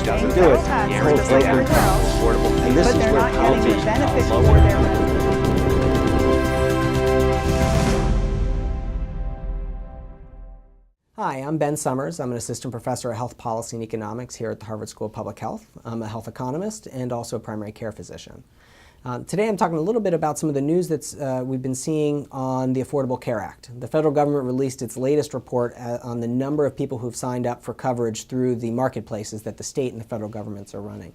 doesn't do it, the whole broken affordable, and this is where penalties lower. Hi, I'm Ben Sommers. I'm an assistant professor of health policy and economics here at the Harvard School of Public Health. I'm a health economist and also a primary care physician. Today I'm talking a little bit about some of the news that we've been seeing on the Affordable Care Act. The federal government released its latest report on the number of people who've signed up for coverage through the marketplaces that the state and the federal governments are running.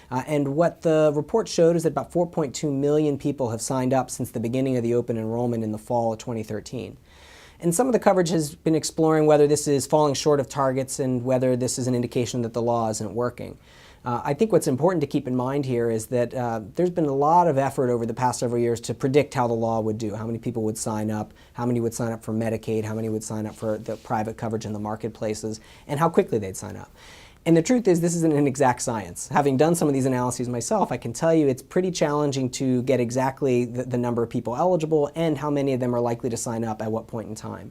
And what the report showed is that about 4.2 million people have signed up since the beginning of the open enrollment in the fall of 2013. And some of the coverage has been exploring whether this is falling short of targets and whether this is an indication that the law isn't working. I think what's important to keep in mind here is that there's been a lot of effort over the past several years to predict how the law would do, how many people would sign up, how many would sign up for Medicaid, how many would sign up for the private coverage in the marketplaces, and how quickly they'd sign up. And the truth is, this isn't an exact science. Having done some of these analyses myself, I can tell you it's pretty challenging to get exactly the number of people eligible and how many of them are likely to sign up at what point in time.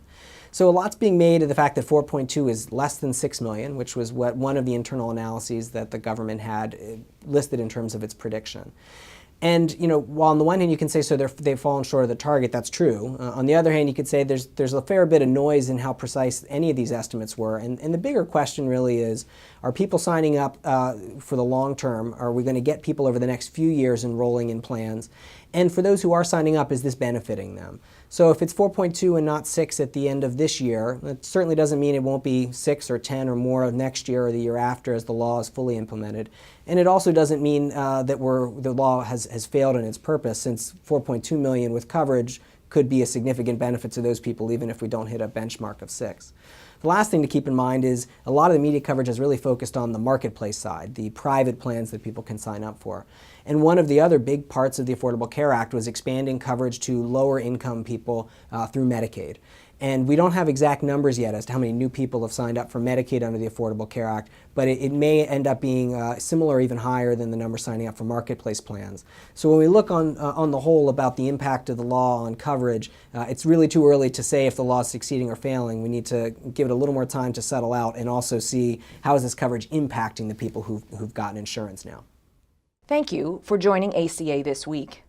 So a lot's being made of the fact that 4.2 is less than 6 million, which was what one of the internal analyses that the government had listed in terms of its prediction. And while on the one hand you can say they've fallen short of the target, that's true. On the other hand, you could say there's a fair bit of noise in how precise any of these estimates were. And the bigger question really is, are people signing up for the long term? Are we going to get people over the next few years enrolling in plans? And for those who are signing up, is this benefiting them? So if it's 4.2 and not 6 at the end of this year, it certainly doesn't mean it won't be 6 or 10 or more next year or the year after as the law is fully implemented. And it also doesn't mean that the law has failed in its purpose, since 4.2 million with coverage could be a significant benefit to those people even if we don't hit a benchmark of 6. The last thing to keep in mind is a lot of the media coverage has really focused on the marketplace side, the private plans that people can sign up for. And one of the other big parts of the Affordable Care Act was expanding coverage to lower income people through Medicaid. And we don't have exact numbers yet as to how many new people have signed up for Medicaid under the Affordable Care Act, but it may end up being similar or even higher than the number signing up for marketplace plans. So when we look on the whole about the impact of the law on coverage, it's really too early to say if the law is succeeding or failing. We need to give it a little more time to settle out and also see how is this coverage impacting the people who've gotten insurance now. Thank you for joining ACA this week.